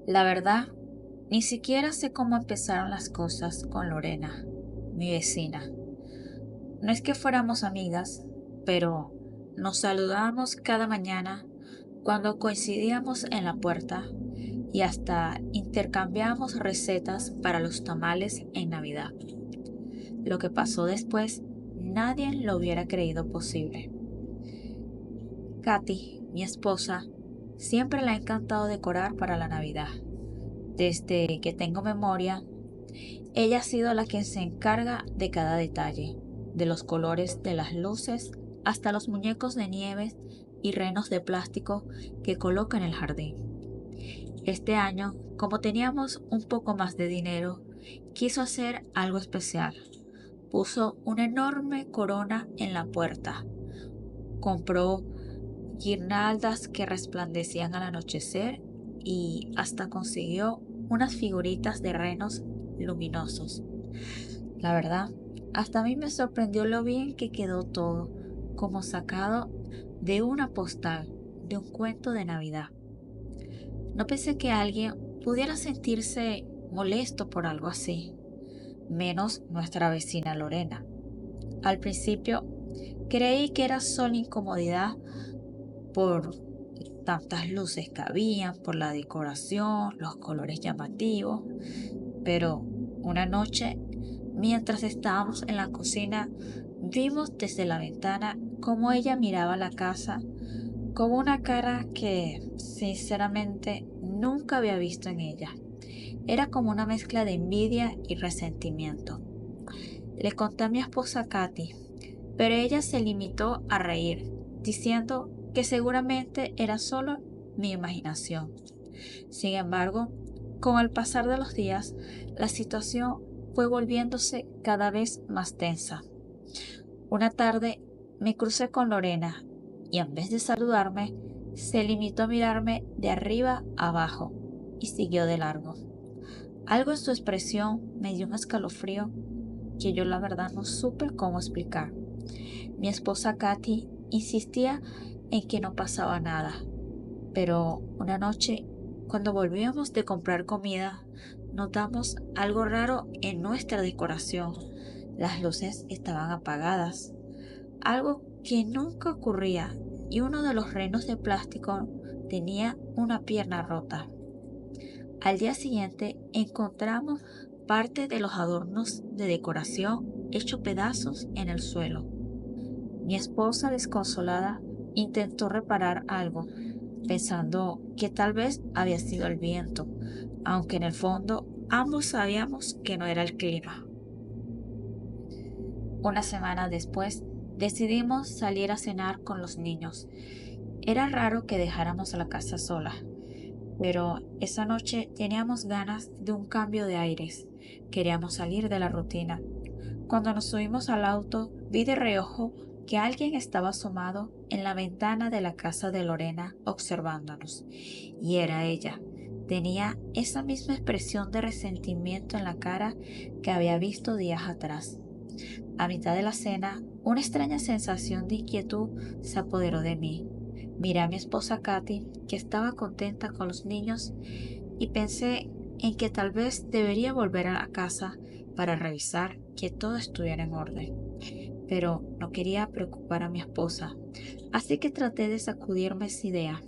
La verdad, ni siquiera sé cómo empezaron las cosas con Lorena, mi vecina. No es que fuéramos amigas, pero nos saludábamos cada mañana cuando coincidíamos en la puerta y hasta intercambiábamos recetas para los tamales en Navidad. Lo que pasó después, nadie lo hubiera creído posible. Katy, mi esposa, siempre le ha encantado decorar para la Navidad. Desde que tengo memoria, ella ha sido la que se encarga de cada detalle, de los colores de las luces hasta los muñecos de nieve y renos de plástico que coloca en el jardín. Este año, como teníamos un poco más de dinero, quiso hacer algo especial. Puso una enorme corona en la puerta. Compró guirnaldas que resplandecían al anochecer y hasta consiguió unas figuritas de renos luminosos. La verdad, hasta a mí me sorprendió lo bien que quedó todo, como sacado de una postal, de un cuento de Navidad. No pensé que alguien pudiera sentirse molesto por algo así, menos nuestra vecina Lorena. Al principio creí que era solo incomodidad por tantas luces que habían, por la decoración, los colores llamativos, pero una noche, mientras estábamos en la cocina, vimos desde la ventana cómo ella miraba la casa con una cara que sinceramente nunca había visto en ella. Era como una mezcla de envidia y resentimiento. Le conté a mi esposa Katy, pero ella se limitó a reír, diciendo que seguramente era solo mi imaginación. Sin embargo, con el pasar de los días, la situación fue volviéndose cada vez más tensa. Una tarde me crucé con Lorena y en vez de saludarme, se limitó a mirarme de arriba abajo y siguió de largo. Algo en su expresión me dio un escalofrío que yo la verdad no supe cómo explicar. Mi esposa Katy insistía en que no pasaba nada, pero una noche, cuando volvíamos de comprar comida, notamos algo raro en nuestra decoración. Las luces estaban apagadas, algo que nunca ocurría, y uno de los renos de plástico tenía una pierna rota. Al día siguiente encontramos parte de los adornos de decoración hechos pedazos en el suelo. Mi esposa, desconsolada, intentó reparar algo, pensando que tal vez había sido el viento, aunque en el fondo ambos sabíamos que no era el clima. Una semana después, decidimos salir a cenar con los niños. Era raro que dejáramos la casa sola, pero esa noche teníamos ganas de un cambio de aires. Queríamos salir de la rutina. Cuando nos subimos al auto, vi de reojo que alguien estaba asomado en la ventana de la casa de Lorena observándonos. Y era ella. Tenía esa misma expresión de resentimiento en la cara que había visto días atrás. A mitad de la cena, una extraña sensación de inquietud se apoderó de mí. Miré a mi esposa Katy, que estaba contenta con los niños, y pensé en que tal vez debería volver a la casa para revisar que todo estuviera en orden. Pero no quería preocupar a mi esposa, así que traté de sacudirme esa idea.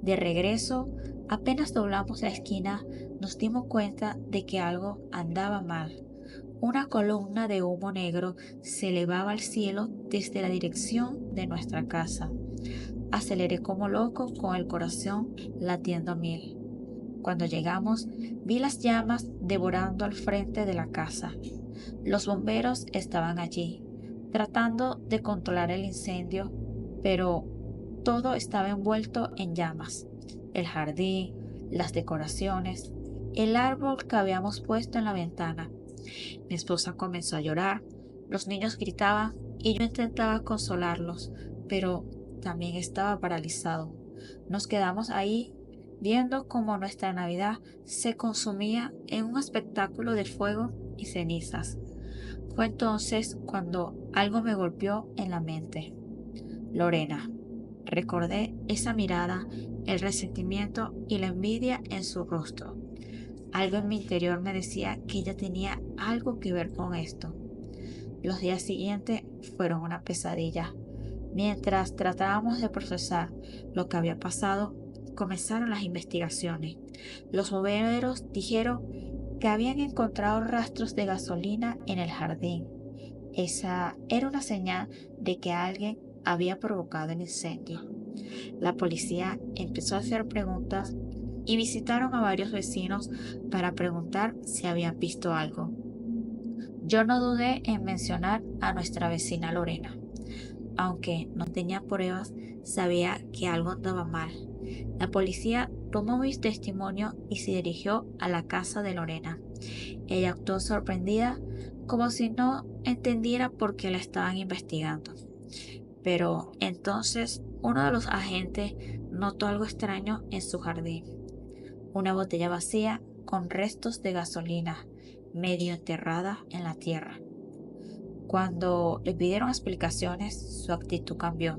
De regreso, apenas doblamos la esquina, nos dimos cuenta de que algo andaba mal. Una columna de humo negro se elevaba al cielo desde la dirección de nuestra casa. Aceleré como loco con el corazón latiendo a mil. Cuando llegamos, vi las llamas devorando al frente de la casa. Los bomberos estaban allí, tratando de controlar el incendio, pero todo estaba envuelto en llamas. El jardín, las decoraciones, el árbol que habíamos puesto en la ventana. Mi esposa comenzó a llorar, los niños gritaban y yo intentaba consolarlos, pero también estaba paralizado. Nos quedamos ahí viendo cómo nuestra Navidad se consumía en un espectáculo de fuego y cenizas. Fue entonces cuando algo me golpeó en la mente. Lorena. Recordé esa mirada el resentimiento y la envidia en su rostro. Algo en mi interior me decía que ella tenía algo que ver con esto. Los días siguientes fueron una pesadilla. Mientras tratábamos de procesar lo que había pasado, comenzaron las investigaciones. Los bomberos dijeron que habían encontrado rastros de gasolina en el jardín. Esa era una señal de que alguien había provocado el incendio. La policía empezó a hacer preguntas y visitaron a varios vecinos para preguntar si habían visto algo. Yo no dudé en mencionar a nuestra vecina Lorena. Aunque no tenía pruebas, sabía que algo andaba mal. La policía tomó mi testimonio y se dirigió a la casa de Lorena. Ella actuó sorprendida, como si no entendiera por qué la estaban investigando. Pero entonces uno de los agentes notó algo extraño en su jardín. Una botella vacía con restos de gasolina, medio enterrada en la tierra. Cuando le pidieron explicaciones, su actitud cambió.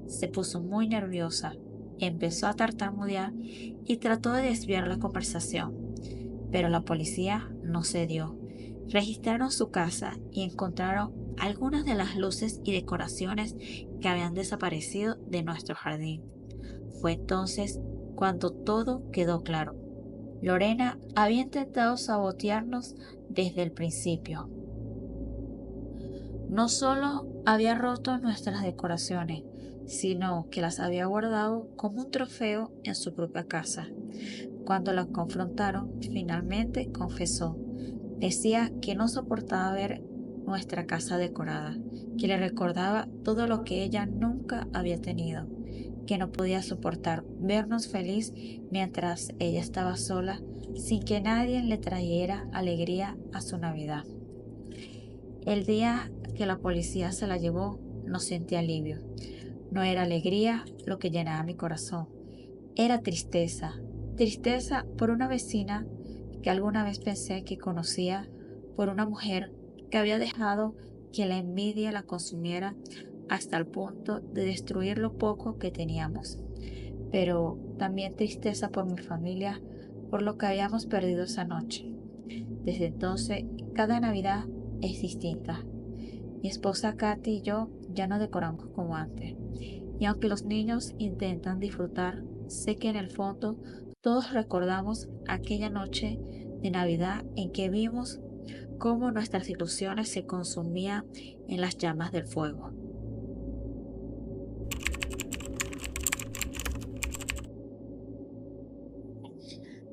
Se puso muy nerviosa, empezó a tartamudear y trató de desviar la conversación. Pero la policía no cedió. Registraron su casa y encontraron algunas de las luces y decoraciones que habían desaparecido de nuestro jardín. Fue entonces cuando todo quedó claro. Lorena había intentado sabotearnos desde el principio. No solo había roto nuestras decoraciones, sino que las había guardado como un trofeo en su propia casa. Cuando la confrontaron, finalmente confesó. Decía que no soportaba ver nuestra casa decorada, que le recordaba todo lo que ella nunca había tenido, que no podía soportar vernos feliz mientras ella estaba sola, sin que nadie le trayera alegría a su Navidad. El día que la policía se la llevó, no sentí alivio. No era alegría lo que llenaba mi corazón, era tristeza. Tristeza por una vecina que alguna vez pensé que conocía, por una mujer que había dejado que la envidia la consumiera hasta el punto de destruir lo poco que teníamos. Pero también tristeza por mi familia, por lo que habíamos perdido esa noche. Desde entonces, cada Navidad es distinta. Mi esposa Katy y yo ya no decoramos como antes. Y aunque los niños intentan disfrutar, sé que en el fondo todos recordamos aquella noche de Navidad en que vimos cómo nuestras ilusiones se consumían en las llamas del fuego.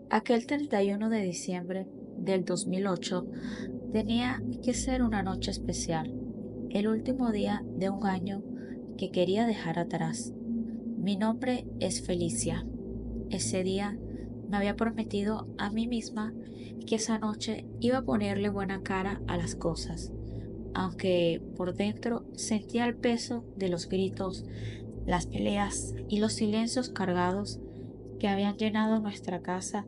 Aquel 31 de diciembre del 2008 tenía que ser una noche especial, el último día de un año que quería dejar atrás. Mi nombre es Felicia. Ese día me había prometido a mí misma que esa noche iba a ponerle buena cara a las cosas, aunque por dentro sentía el peso de los gritos, las peleas y los silencios cargados que habían llenado nuestra casa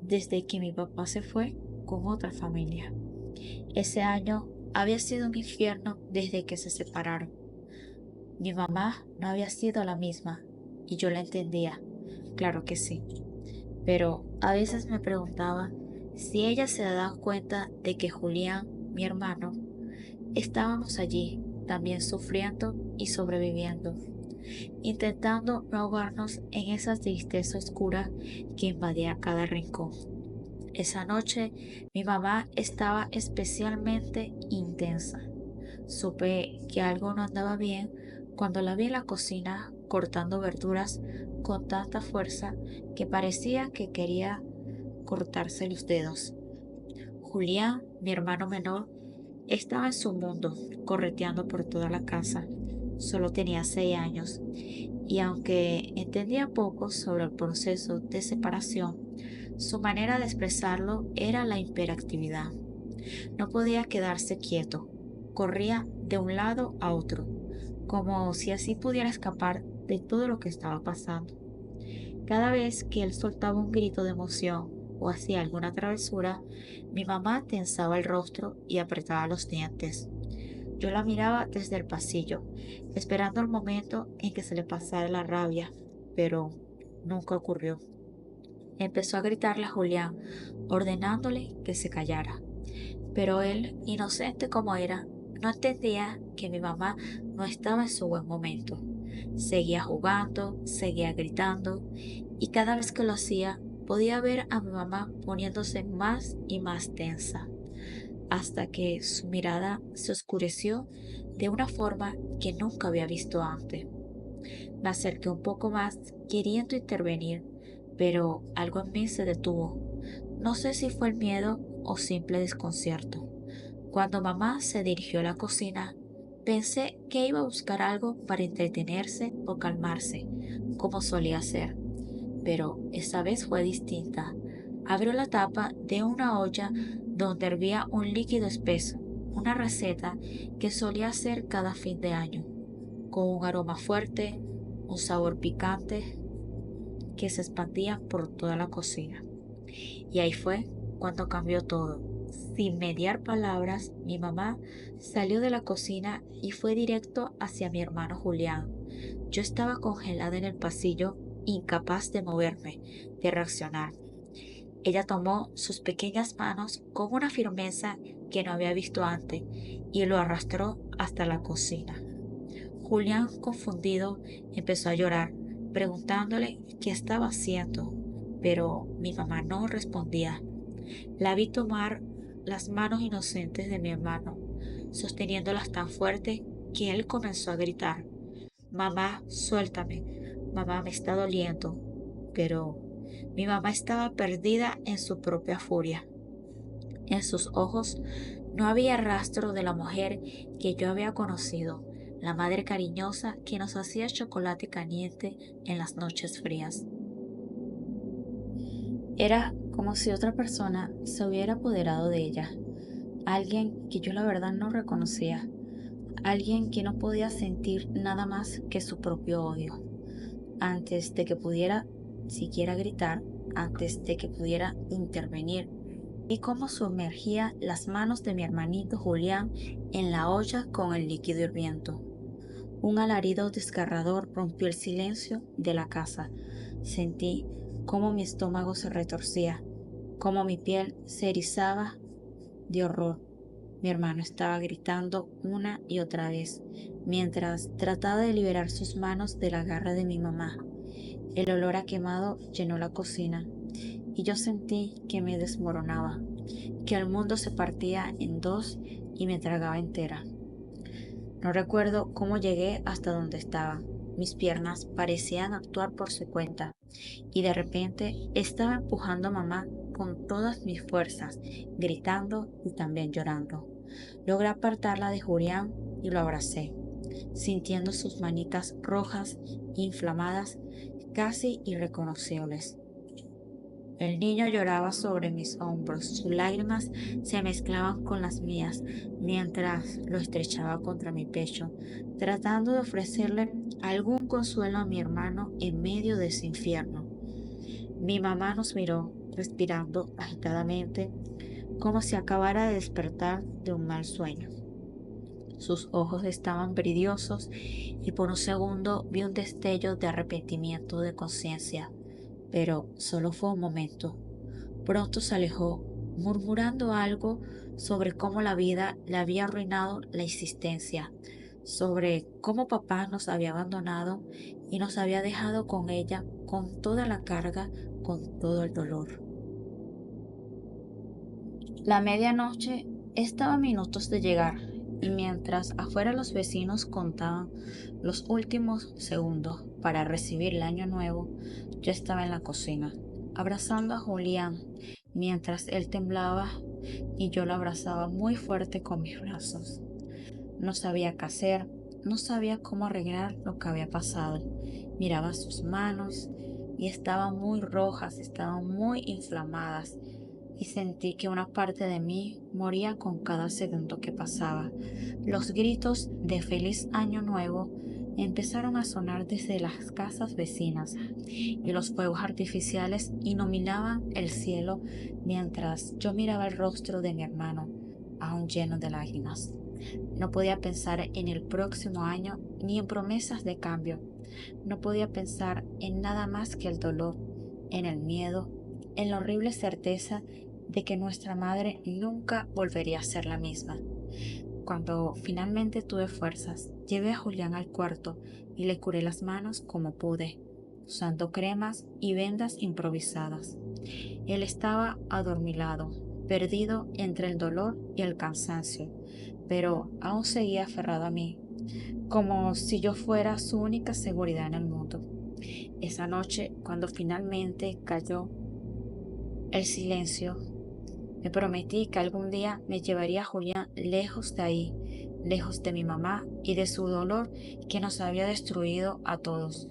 desde que mi papá se fue con otra familia. Ese año había sido un infierno desde que se separaron. Mi mamá no había sido la misma y yo la entendía, claro que sí. Pero a veces me preguntaba si ella se daba cuenta de que Julián, mi hermano, estábamos allí, también sufriendo y sobreviviendo, intentando no ahogarnos en esa tristeza oscura que invadía cada rincón. Esa noche mi mamá estaba especialmente intensa. Supe que algo no andaba bien cuando la vi en la cocina cortando verduras con tanta fuerza que parecía que quería cortarse los dedos. Julián, mi hermano menor, estaba en su mundo, correteando por toda la casa. Solo tenía 6 años y aunque entendía poco sobre el proceso de separación, su manera de expresarlo era la hiperactividad. No podía quedarse quieto, corría de un lado a otro, como si así pudiera escapar de todo lo que estaba pasando. Cada vez que él soltaba un grito de emoción o hacía alguna travesura, mi mamá tensaba el rostro y apretaba los dientes. Yo la miraba desde el pasillo, esperando el momento en que se le pasara la rabia, pero nunca ocurrió. Empezó a gritarle a Julián, ordenándole que se callara. Pero él, inocente como era, no entendía que mi mamá no estaba en su buen momento. Seguía jugando, seguía gritando, y cada vez que lo hacía, podía ver a mi mamá poniéndose más y más tensa, hasta que su mirada se oscureció de una forma que nunca había visto antes. Me acerqué un poco más, queriendo intervenir, pero algo en mí se detuvo. No sé si fue el miedo o simple desconcierto. Cuando mamá se dirigió a la cocina, pensé que iba a buscar algo para entretenerse o calmarse, como solía hacer. Pero esta vez fue distinta. Abrió la tapa de una olla donde hervía un líquido espeso, una receta que solía hacer cada fin de año, con un aroma fuerte, un sabor picante que se expandía por toda la cocina. Y ahí fue cuando cambió todo. Sin mediar palabras, mi mamá salió de la cocina y fue directo hacia mi hermano Julián. Yo estaba congelada en el pasillo, incapaz de moverme, de reaccionar. Ella tomó sus pequeñas manos con una firmeza que no había visto antes y lo arrastró hasta la cocina. Julián, confundido, empezó a llorar, preguntándole qué estaba haciendo, pero mi mamá no respondía. La vi tomar las manos inocentes de mi hermano, sosteniéndolas tan fuerte que él comenzó a gritar: Mamá, suéltame, mamá, me está doliendo. Pero mi mamá estaba perdida en su propia furia. En sus ojos no había rastro de la mujer que yo había conocido, la madre cariñosa que nos hacía chocolate caliente en las noches frías. Era como si otra persona se hubiera apoderado de ella, alguien que yo la verdad no reconocía, alguien que no podía sentir nada más que su propio odio. Antes de que pudiera siquiera gritar, antes de que pudiera intervenir, vi cómo sumergía las manos de mi hermanito Julián en la olla con el líquido hirviendo. Un alarido desgarrador rompió el silencio de la casa. Sentí cómo mi estómago se retorcía, cómo mi piel se erizaba de horror. Mi hermano estaba gritando una y otra vez, mientras trataba de liberar sus manos del agarre de mi mamá. El olor a quemado llenó la cocina, y yo sentí que me desmoronaba, que el mundo se partía en dos y me tragaba entera. No recuerdo cómo llegué hasta donde estaba. Mis piernas parecían actuar por su cuenta, y de repente estaba empujando a mamá con todas mis fuerzas, gritando y también llorando. Logré apartarla de Julián y lo abracé, sintiendo sus manitas rojas, inflamadas, casi irreconocibles. El niño lloraba sobre mis hombros, sus lágrimas se mezclaban con las mías mientras lo estrechaba contra mi pecho, tratando de ofrecerle algún consuelo a mi hermano en medio de ese infierno. Mi mamá nos miró, respirando agitadamente, como si acabara de despertar de un mal sueño. Sus ojos estaban brillosos y por un segundo vi un destello de arrepentimiento de conciencia, pero solo fue un momento. Pronto se alejó, murmurando algo sobre cómo la vida le había arruinado la existencia, sobre cómo papá nos había abandonado y nos había dejado con ella, con toda la carga, con todo el dolor. La medianoche estaba a minutos de llegar, y mientras afuera los vecinos contaban los últimos segundos para recibir el año nuevo, yo estaba en la cocina, abrazando a Julián, mientras él temblaba y yo lo abrazaba muy fuerte con mis brazos. No sabía qué hacer, no sabía cómo arreglar lo que había pasado. Miraba sus manos y estaban muy rojas, estaban muy inflamadas, y sentí que una parte de mí moría con cada segundo que pasaba. Los gritos de feliz año nuevo empezaron a sonar desde las casas vecinas y los fuegos artificiales iluminaban el cielo mientras yo miraba el rostro de mi hermano, aún lleno de lágrimas. No podía pensar en el próximo año ni en promesas de cambio. No podía pensar en nada más que el dolor, en el miedo, en la horrible certeza de que nuestra madre nunca volvería a ser la misma. Cuando finalmente tuve fuerzas, llevé a Julián al cuarto y le curé las manos como pude, usando cremas y vendas improvisadas. Él estaba adormilado, perdido entre el dolor y el cansancio, pero aún seguía aferrado a mí, como si yo fuera su única seguridad en el mundo. Esa noche, cuando finalmente cayó el silencio, me prometí que algún día me llevaría a Julián lejos de ahí, lejos de mi mamá y de su dolor que nos había destruido a todos,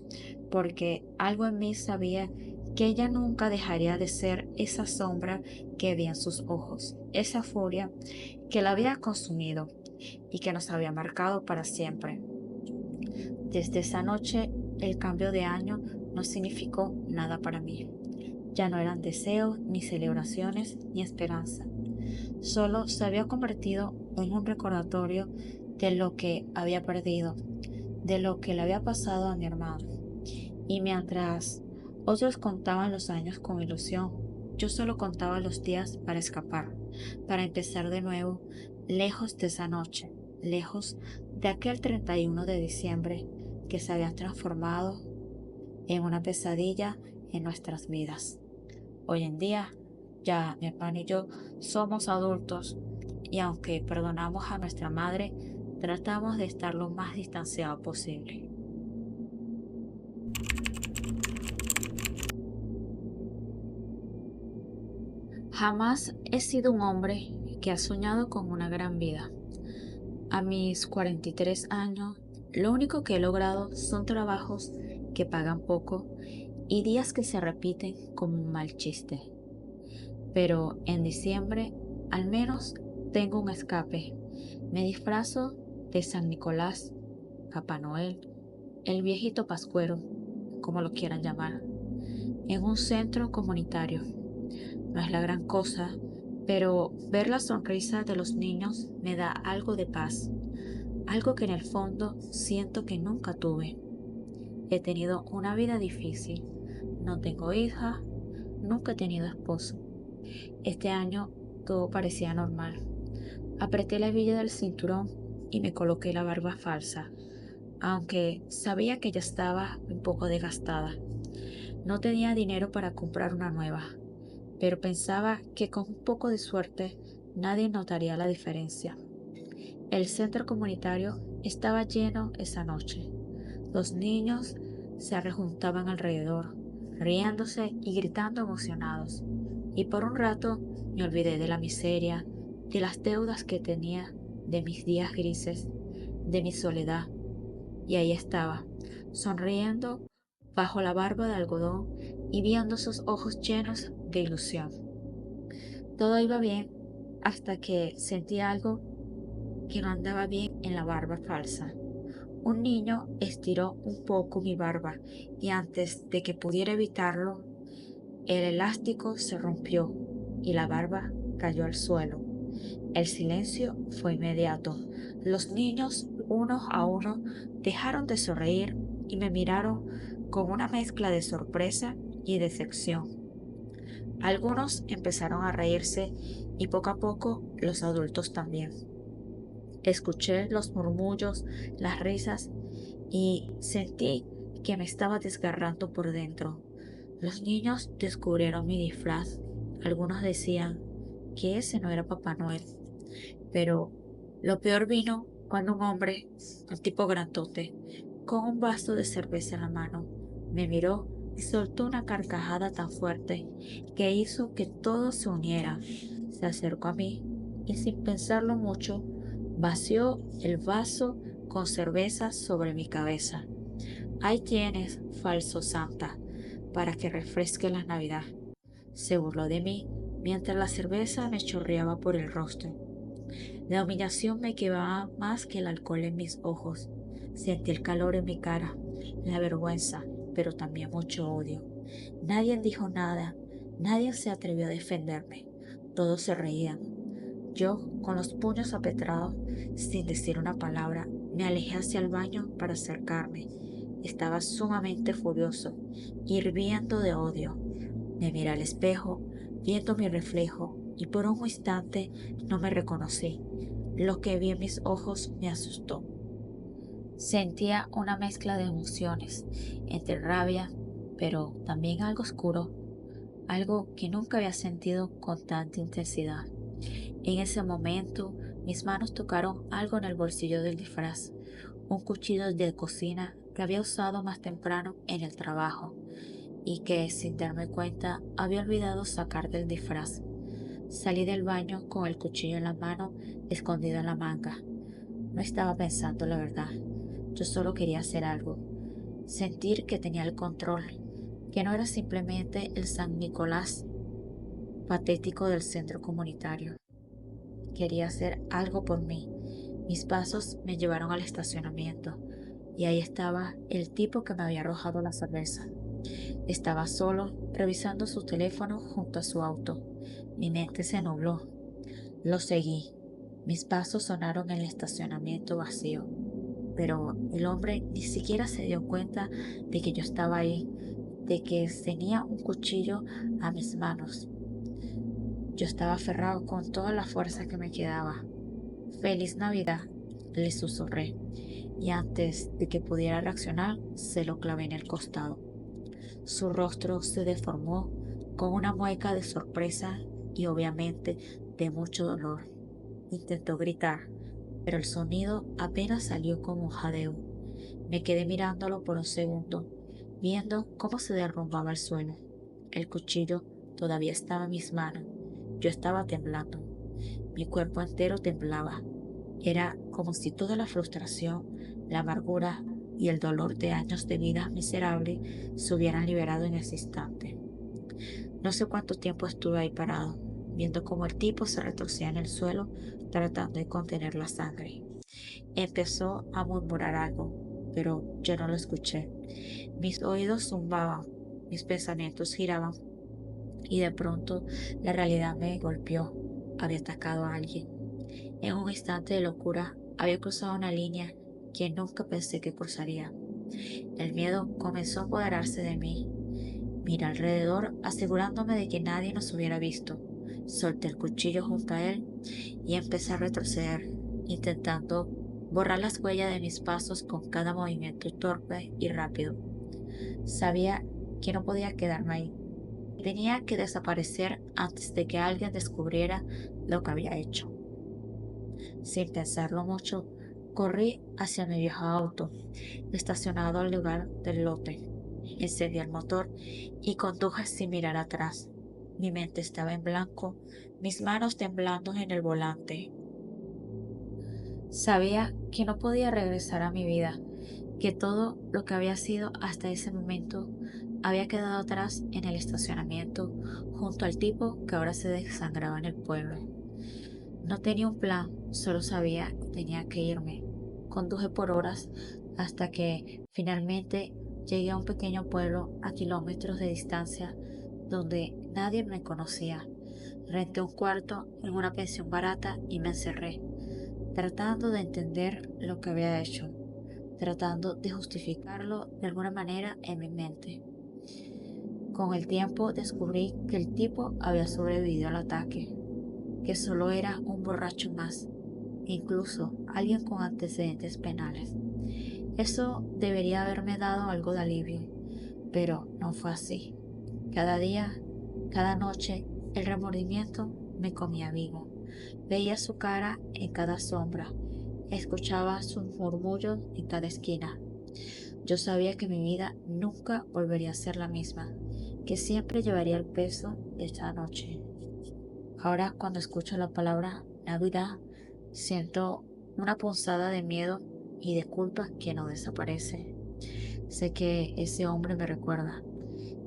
porque algo en mí sabía que ella nunca dejaría de ser esa sombra que vi en sus ojos, esa furia que la había consumido y que nos había marcado para siempre. Desde esa noche, el cambio de año no significó nada para mí. Ya no eran deseos, ni celebraciones, ni esperanza. Solo se había convertido en un recordatorio de lo que había perdido, de lo que le había pasado a mi hermano. Y mientras otros contaban los años con ilusión, yo solo contaba los días para escapar, para empezar de nuevo, lejos de esa noche, lejos de aquel 31 de diciembre que se había transformado en una pesadilla en nuestras vidas. Hoy en día, ya mi hermano y yo somos adultos y aunque perdonamos a nuestra madre, tratamos de estar lo más distanciado posible. Jamás he sido un hombre que ha soñado con una gran vida. A mis 43 años, lo único que he logrado son trabajos que pagan poco y días que se repiten como un mal chiste. Pero en diciembre, al menos tengo un escape. Me disfrazo de San Nicolás, Papá Noel, el viejito pascuero, como lo quieran llamar, en un centro comunitario. No es la gran cosa, pero ver la sonrisa de los niños me da algo de paz, algo que en el fondo siento que nunca tuve. He tenido una vida difícil, no tengo hija, nunca he tenido esposo. Este año todo parecía normal. Apreté la hebilla del cinturón y me coloqué la barba falsa, aunque sabía que ya estaba un poco desgastada. No tenía dinero para comprar una nueva, pero pensaba que con un poco de suerte nadie notaría la diferencia. El centro comunitario estaba lleno esa noche. Los niños se rejuntaban alrededor, riéndose y gritando emocionados. Y por un rato me olvidé de la miseria, de las deudas que tenía, de mis días grises, de mi soledad. Y ahí estaba, sonriendo bajo la barba de algodón y viendo sus ojos llenos de ilusión. Todo iba bien hasta que sentí algo que no andaba bien en la barba falsa. Un niño estiró un poco mi barba y antes de que pudiera evitarlo, el elástico se rompió y la barba cayó al suelo. El silencio fue inmediato. Los niños, uno a uno, dejaron de sonreír y me miraron con una mezcla de sorpresa y decepción. Algunos empezaron a reírse y poco a poco los adultos también. Escuché los murmullos, las risas y sentí que me estaba desgarrando por dentro. Los niños descubrieron mi disfraz. Algunos decían que ese no era Papá Noel. Pero lo peor vino cuando un hombre, un tipo grandote, con un vaso de cerveza en la mano, me miró y soltó una carcajada tan fuerte que hizo que todo se uniera. Se acercó a mí y sin pensarlo mucho, vació el vaso con cerveza sobre mi cabeza. Ahí tienes, falso Santa, para que refresque la Navidad. Se burló de mí mientras la cerveza me chorreaba por el rostro. La humillación me quemaba más que el alcohol en mis ojos. Sentí el calor en mi cara, la vergüenza, pero también mucho odio. Nadie dijo nada, nadie se atrevió a defenderme. Todos se reían. Yo, con los puños apretados, sin decir una palabra, Me alejé hacia el baño para acercarme. Estaba sumamente furioso, hirviendo de odio. Me miré al espejo, viendo mi reflejo, y por un instante no me reconocí. Lo que vi en mis ojos me asustó. Sentía una mezcla de emociones, entre rabia, pero también algo oscuro, algo que nunca había sentido con tanta intensidad. En ese momento, mis manos tocaron algo en el bolsillo del disfraz, un cuchillo de cocina que había usado más temprano en el trabajo y que, sin darme cuenta, había olvidado sacar del disfraz. Salí del baño con el cuchillo en la mano, escondido en la manga. No estaba pensando la verdad. Yo solo quería hacer algo. Sentir que tenía el control, que no era simplemente el San Nicolás patético del centro comunitario. Quería hacer algo por mí. Mis pasos me llevaron al estacionamiento y ahí estaba el tipo que me había arrojado la cerveza. Estaba solo, revisando su teléfono junto a su auto. Mi mente se nubló. Lo seguí. Mis pasos sonaron en el estacionamiento vacío, pero el hombre ni siquiera se dio cuenta de que yo estaba ahí, de que tenía un cuchillo a mis manos. Yo estaba aferrado con toda la fuerza que me quedaba. «Feliz Navidad», le susurré, y antes de que pudiera reaccionar, se lo clavé en el costado. Su rostro se deformó con una mueca de sorpresa y obviamente de mucho dolor. Intentó gritar, pero el sonido apenas salió como un jadeo. Me quedé mirándolo por un segundo, viendo cómo se derrumbaba al suelo. El cuchillo todavía estaba en mis manos. Yo estaba temblando. Mi cuerpo entero temblaba. Era como si toda la frustración, la amargura y el dolor de años de vida miserable se hubieran liberado en ese instante. No sé cuánto tiempo estuve ahí parado, viendo cómo el tipo se retorcía en el suelo tratando de contener la sangre. Empezó a murmurar algo, pero yo no lo escuché. Mis oídos zumbaban, mis pensamientos giraban y de pronto la realidad me golpeó. Había atacado a alguien. En un instante de locura había cruzado una línea que nunca pensé que cruzaría. El miedo comenzó a apoderarse de mí. Miré alrededor asegurándome de que nadie nos hubiera visto. Solté el cuchillo junto a él y empecé a retroceder, intentando borrar las huellas de mis pasos con cada movimiento torpe y rápido. Sabía que no podía quedarme ahí. Tenía que desaparecer antes de que alguien descubriera lo que había hecho. Sin pensarlo mucho, corrí hacia mi viejo auto, estacionado al lugar del lote. Encendí el motor y conduje sin mirar atrás. Mi mente estaba en blanco, mis manos temblando en el volante. Sabía que no podía regresar a mi vida, que todo lo que había sido hasta ese momento había quedado atrás en el estacionamiento, junto al tipo que ahora se desangraba en el pueblo. No tenía un plan, solo sabía que tenía que irme. Conduje por horas hasta que finalmente llegué a un pequeño pueblo a kilómetros de distancia donde nadie me conocía. Renté un cuarto en una pensión barata y me encerré, tratando de entender lo que había hecho, tratando de justificarlo de alguna manera en mi mente. Con el tiempo descubrí que el tipo había sobrevivido al ataque, que solo era un borracho más, incluso alguien con antecedentes penales. Eso debería haberme dado algo de alivio, pero no fue así. Cada día, cada noche, el remordimiento me comía vivo. Veía su cara en cada sombra, escuchaba sus murmullos en cada esquina. Yo sabía que mi vida nunca volvería a ser la misma, que siempre llevaría el peso de esta noche. Ahora, cuando escucho la palabra Navidad, siento una punzada de miedo y de culpa que no desaparece. Sé que ese hombre me recuerda,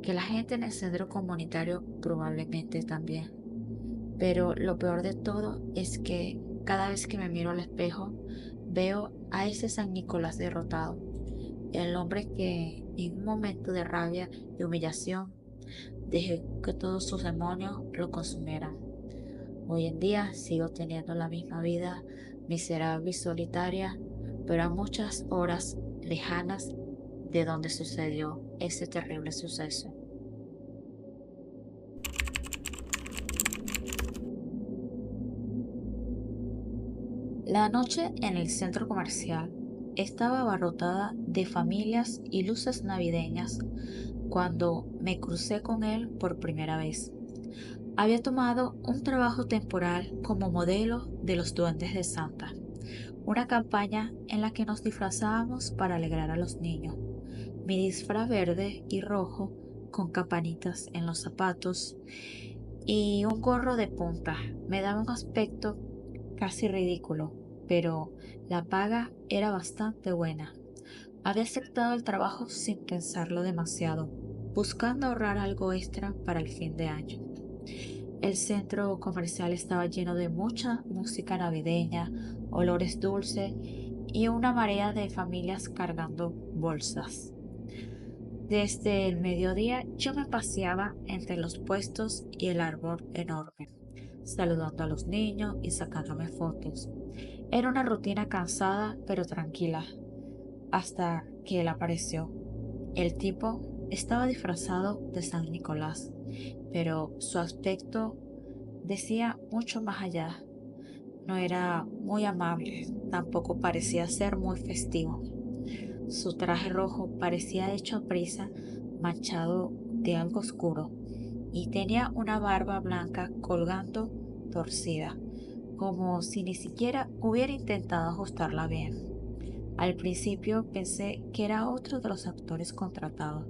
que la gente en el centro comunitario probablemente también. Pero lo peor de todo es que cada vez que me miro al espejo, veo a ese San Nicolás derrotado, el hombre que en un momento de rabia y humillación dejó que todos sus demonios lo consumieran. Hoy en día sigo teniendo la misma vida miserable y solitaria, pero a muchas horas lejanas de donde sucedió ese terrible suceso. La noche en el centro comercial estaba abarrotada de familias y luces navideñas cuando me crucé con él por primera vez. Había tomado un trabajo temporal como modelo de los Duendes de Santa, una campaña en la que nos disfrazábamos para alegrar a los niños. Mi disfraz verde y rojo con campanitas en los zapatos y un gorro de punta me daba un aspecto casi ridículo, pero la paga era bastante buena. Había aceptado el trabajo sin pensarlo demasiado, buscando ahorrar algo extra para el fin de año. El centro comercial estaba lleno de mucha música navideña, olores dulces y una marea de familias cargando bolsas. Desde el mediodía yo me paseaba entre los puestos y el árbol enorme, saludando a los niños y sacándome fotos. Era una rutina cansada pero tranquila, hasta que él apareció. El tipo estaba disfrazado de San Nicolás, pero su aspecto decía mucho más allá. No era muy amable, tampoco parecía ser muy festivo. Su traje rojo parecía hecho a prisa, manchado de algo oscuro, y tenía una barba blanca colgando torcida, como si ni siquiera hubiera intentado ajustarla bien. Al principio pensé que era otro de los actores contratados.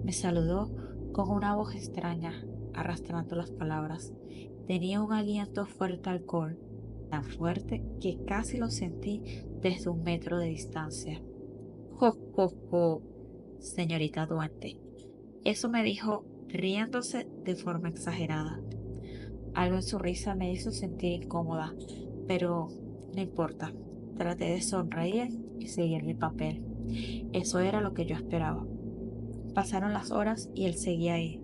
Me saludó con una voz extraña, arrastrando las palabras. Tenía un aliento fuerte a alcohol, tan fuerte que casi lo sentí desde 1 metro de distancia. Jo, jo, jo, señorita Duarte. Eso me dijo riéndose de forma exagerada. Algo en su risa me hizo sentir incómoda, pero no importa. Traté de sonreír y seguir mi papel. Eso era lo que yo esperaba. Pasaron las horas y él seguía ahí,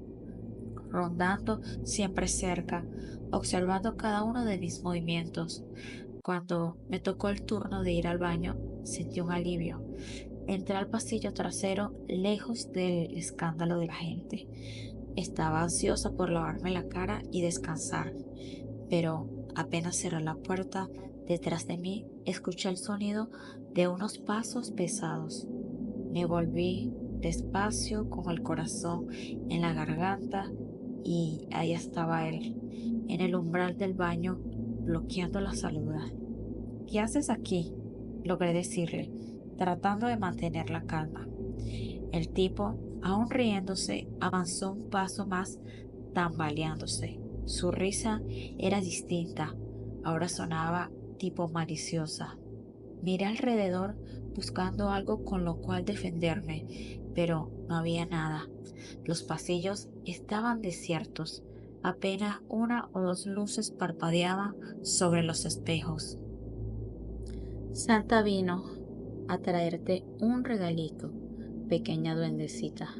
rondando siempre cerca, observando cada uno de mis movimientos. Cuando me tocó el turno de ir al baño, sentí un alivio. Entré al pasillo trasero, lejos del escándalo de la gente. Estaba ansiosa por lavarme la cara y descansar, pero apenas cerré la puerta, detrás de mí escuché el sonido de unos pasos pesados. Me volví despacio con el corazón en la garganta y ahí estaba él, en el umbral del baño, bloqueando la salida. ¿Qué haces aquí?, logré decirle, tratando de mantener la calma. El tipo, aún riéndose, avanzó un paso más, tambaleándose. Su risa era distinta, ahora sonaba tipo maliciosa. Miré alrededor buscando algo con lo cual defenderme, pero no había nada. Los pasillos estaban desiertos. Apenas 1 o 2 luces parpadeaban sobre los espejos. Santa vino a traerte un regalito, pequeña duendecita,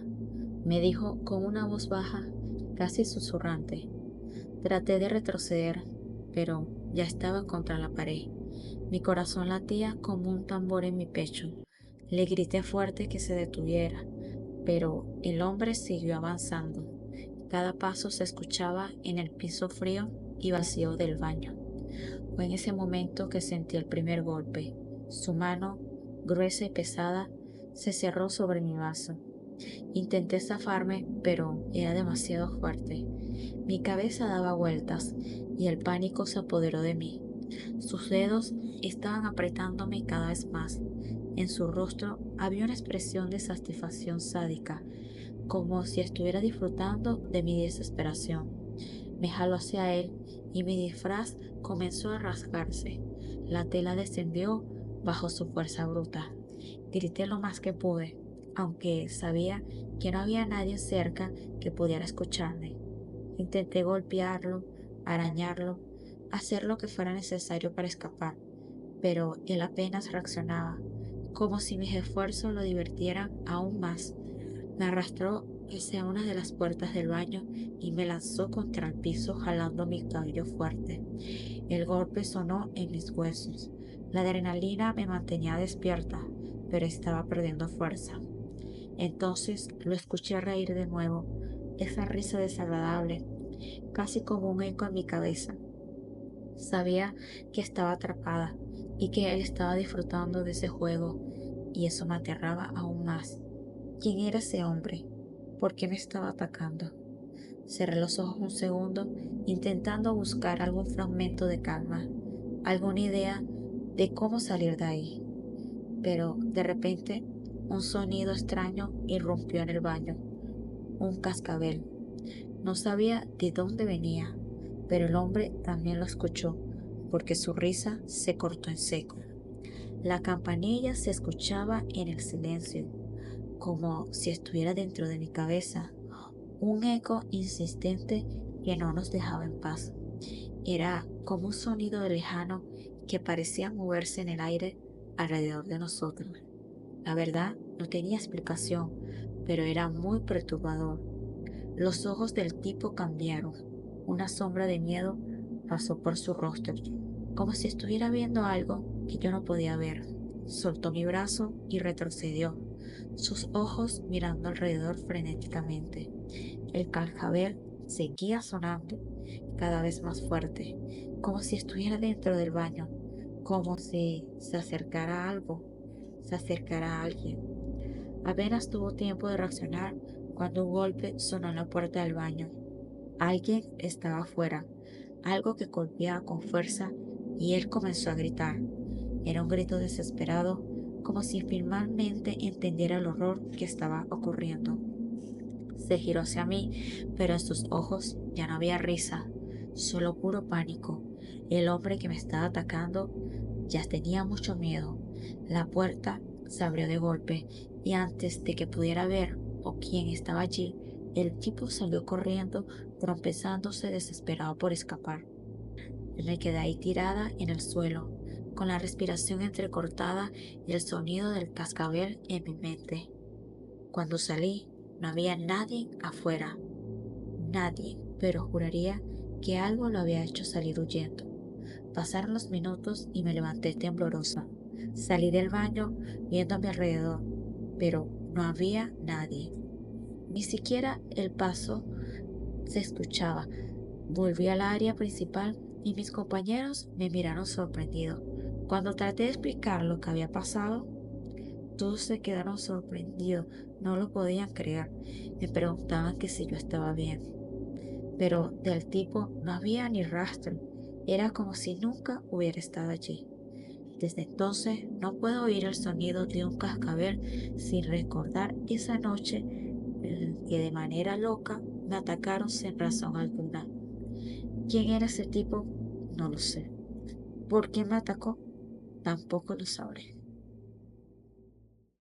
me dijo con una voz baja, casi susurrante. Traté de retroceder, pero ya estaba contra la pared. Mi corazón latía como un tambor en mi pecho. Le grité fuerte que se detuviera, pero el hombre siguió avanzando. Cada paso se escuchaba en el piso frío y vacío del baño. Fue en ese momento que sentí el primer golpe. Su mano, gruesa y pesada, se cerró sobre mi vaso. Intenté zafarme, pero era demasiado fuerte. Mi cabeza daba vueltas y el pánico se apoderó de mí. Sus dedos estaban apretándome cada vez más. En su rostro había una expresión de satisfacción sádica, como si estuviera disfrutando de mi desesperación. Me jaló hacia él y mi disfraz comenzó a rasgarse. La tela descendió bajo su fuerza bruta. Grité lo más que pude, aunque sabía que no había nadie cerca que pudiera escucharme. Intenté golpearlo, arañarlo, hacer lo que fuera necesario para escapar, pero él apenas reaccionaba, como si mis esfuerzos lo divirtieran aún más. Me arrastró hacia una de las puertas del baño y me lanzó contra el piso jalando mi cabello fuerte. El golpe sonó en mis huesos. La adrenalina me mantenía despierta, pero estaba perdiendo fuerza. Entonces lo escuché reír de nuevo, esa risa desagradable, casi como un eco en mi cabeza. Sabía que estaba atrapada y que él estaba disfrutando de ese juego, y eso me aterraba aún más. ¿Quién era ese hombre? ¿Por qué me estaba atacando? Cerré los ojos un segundo, intentando buscar algún fragmento de calma, alguna idea de cómo salir de ahí. Pero de repente, un sonido extraño irrumpió en el baño, un cascabel. No sabía de dónde venía, pero el hombre también lo escuchó, porque su risa se cortó en seco. La campanilla se escuchaba en el silencio, como si estuviera dentro de mi cabeza, un eco insistente que no nos dejaba en paz. Era como un sonido lejano que parecía moverse en el aire alrededor de nosotros. La verdad, no tenía explicación, pero era muy perturbador. Los ojos del tipo cambiaron. Una sombra de miedo pasó por su rostro, como si estuviera viendo algo que yo no podía ver. Soltó mi brazo y retrocedió, sus ojos mirando alrededor frenéticamente. El cascabel seguía sonando, cada vez más fuerte, como si estuviera dentro del baño, como si se acercara a algo, se acercara a alguien. Apenas tuvo tiempo de reaccionar cuando un golpe sonó en la puerta del baño. Alguien estaba afuera, algo que golpeaba con fuerza, y él comenzó a gritar. Era un grito desesperado, como si finalmente entendiera el horror que estaba ocurriendo. Se giró hacia mí, pero en sus ojos ya no había risa, solo puro pánico. El hombre que me estaba atacando ya tenía mucho miedo. La puerta se abrió de golpe y antes de que pudiera ver o quién estaba allí, el tipo salió corriendo, trompezándose desesperado por escapar. Me quedé ahí tirada en el suelo, con la respiración entrecortada y el sonido del cascabel en mi mente. Cuando salí, no había nadie afuera, nadie, pero juraría que algo lo había hecho salir huyendo. Pasaron los minutos y me levanté temblorosa. Salí del baño viendo a mi alrededor, pero no había nadie. Ni siquiera el paso se escuchaba. Volví al área principal y mis compañeros me miraron sorprendidos. Cuando traté de explicar lo que había pasado, todos se quedaron sorprendidos, no lo podían creer. Me preguntaban que si yo estaba bien, pero del tipo no había ni rastro. Era como si nunca hubiera estado allí. Desde entonces no puedo oír el sonido de un cascabel sin recordar esa noche en que de manera loca me atacaron sin razón alguna. ¿Quién era ese tipo? No lo sé. ¿Por qué me atacó? Tampoco lo sabré.